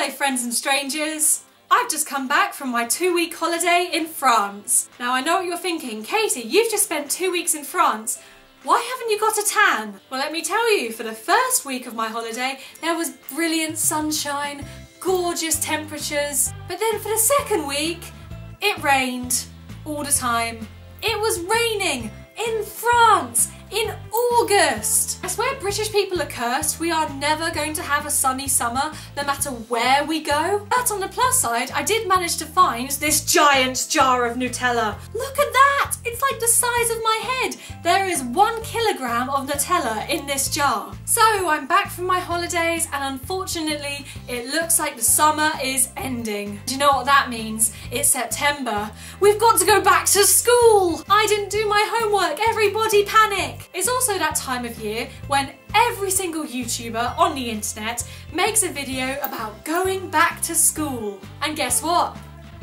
Hi friends and strangers! I've just come back from my 2-week holiday in France. Now I know what you're thinking, Katie, you've just spent 2 weeks in France. Why haven't you got a tan? Well, let me tell you, for the first week of my holiday there was brilliant sunshine, gorgeous temperatures, but then for the second week it rained all the time. It was raining in France in August! I swear British people are cursed. We are never going to have a sunny summer no matter where we go. But on the plus side, I did manage to find this giant jar of Nutella. Look at that! It's like the size of my head. There is 1 kilogram of Nutella in this jar. So I'm back from my holidays and unfortunately it looks like the summer is ending. Do you know what that means? It's September. We've got to go back to school! I didn't do my homework. Everybody panic! It's also that time of year when every single YouTuber on the internet makes a video about going back to school. And guess what?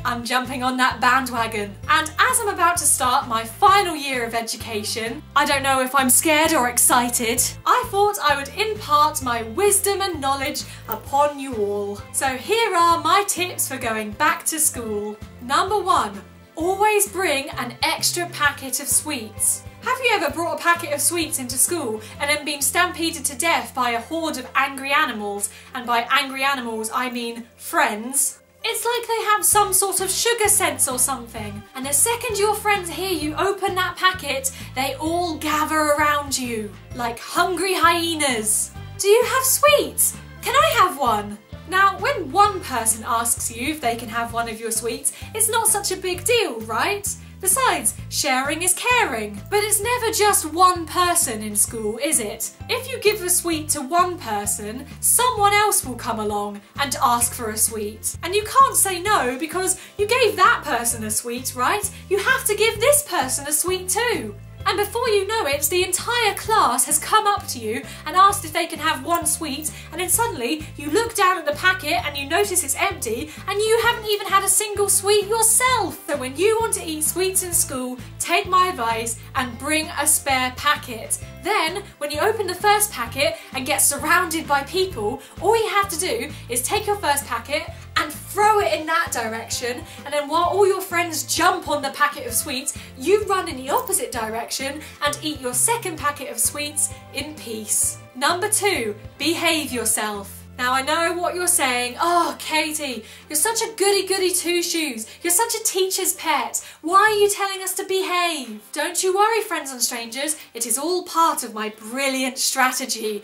I'm jumping on that bandwagon. And as I'm about to start my final year of education, I don't know if I'm scared or excited, I thought I would impart my wisdom and knowledge upon you all. So here are my tips for going back to school. Number 1, always bring an extra packet of sweets. Have you ever brought a packet of sweets into school and then been stampeded to death by a horde of angry animals? And by angry animals, I mean friends. It's like they have some sort of sugar sense or something. And the second your friends hear you open that packet, they all gather around you like hungry hyenas. Do you have sweets? Can I have one? Now, when one person asks you if they can have one of your sweets, it's not such a big deal, right? Besides, sharing is caring. But it's never just one person in school, is it? If you give a sweet to one person, someone else will come along and ask for a sweet. And you can't say no because you gave that person a sweet, right? You have to give this person a sweet too. And before you know it, the entire class has come up to you and asked if they can have one sweet, and then suddenly you look down at the packet and you notice it's empty and you haven't even had a single sweet yourself. So when you want to eat sweets in school, take my advice and bring a spare packet. Then, when you open the first packet and get surrounded by people, all you have to do is take your first packet and throw it in that direction, and then while all your friends jump on the packet of sweets, you run in the opposite direction and eat your second packet of sweets in peace. Number 2, behave yourself. Now I know what you're saying. Oh, Katie, you're such a goody-goody two-shoes. You're such a teacher's pet. Why are you telling us to behave? Don't you worry, friends and strangers. It is all part of my brilliant strategy.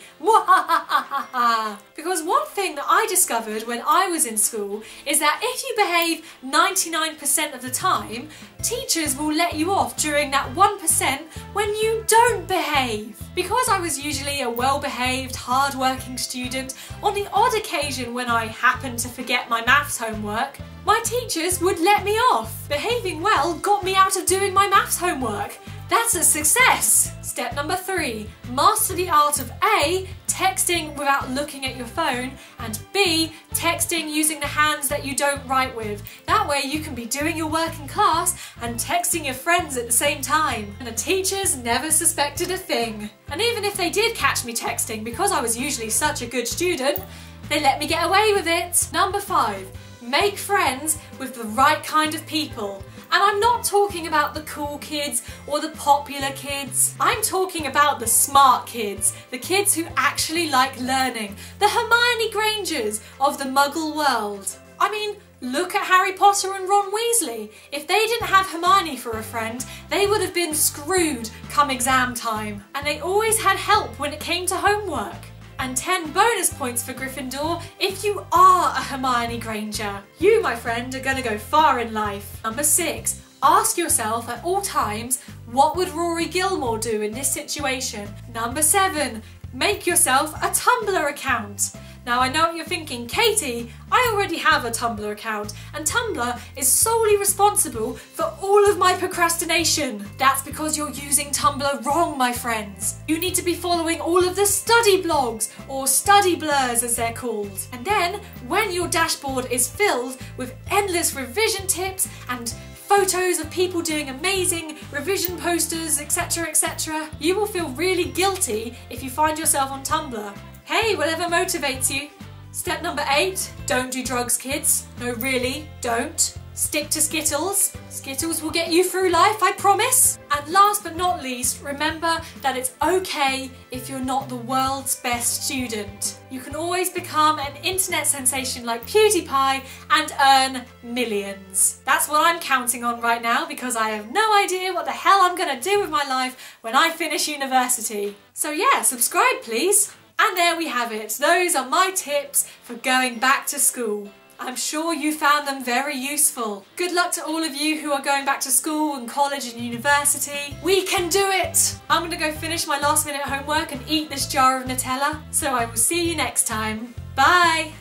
Because one thing that I discovered when I was in school is that if you behave 99% of the time, teachers will let you off during that 1% when you don't behave. Because I was usually a well-behaved, hard-working student, on the odd occasion when I happened to forget my maths homework, my teachers would let me off. Behaving well got me out of doing my maths homework. That's a success! Step number 3, master the art of A, texting without looking at your phone, and B, texting using the hands that you don't write with. That way you can be doing your work in class and texting your friends at the same time. And the teachers never suspected a thing. And even if they did catch me texting, because I was usually such a good student, they let me get away with it. Number 5, make friends with the right kind of people. And I'm not talking about the cool kids or the popular kids. I'm talking about the smart kids, the kids who actually like learning, the Hermione Grangers of the Muggle world. I mean, look at Harry Potter and Ron Weasley. If they didn't have Hermione for a friend, they would have been screwed come exam time. And they always had help when it came to homework. And 10 bonus points for Gryffindor if you are a Hermione Granger. You, my friend, are going to go far in life. Number 6, ask yourself at all times, what would Rory Gilmore do in this situation? Number 7, make yourself a Tumblr account. Now I know what you're thinking, Katie, I already have a Tumblr account and Tumblr is solely responsible for all of my procrastination. That's because you're using Tumblr wrong, my friends. You need to be following all of the study blogs, or study blurs as they're called. And then, when your dashboard is filled with endless revision tips and photos of people doing amazing revision posters, etc, you will feel really guilty if you find yourself on Tumblr. Hey, whatever motivates you. Step number 8, don't do drugs, kids. No, really, don't. Stick to Skittles. Skittles will get you through life, I promise. And last but not least, remember that it's okay if you're not the world's best student. You can always become an internet sensation like PewDiePie and earn millions. That's what I'm counting on right now because I have no idea what the hell I'm gonna do with my life when I finish university. So yeah, subscribe please. And there we have it. Those are my tips for going back to school. I'm sure you found them very useful. Good luck to all of you who are going back to school and college and university. We can do it! I'm gonna go finish my last minute homework and eat this jar of Nutella. So I will see you next time. Bye!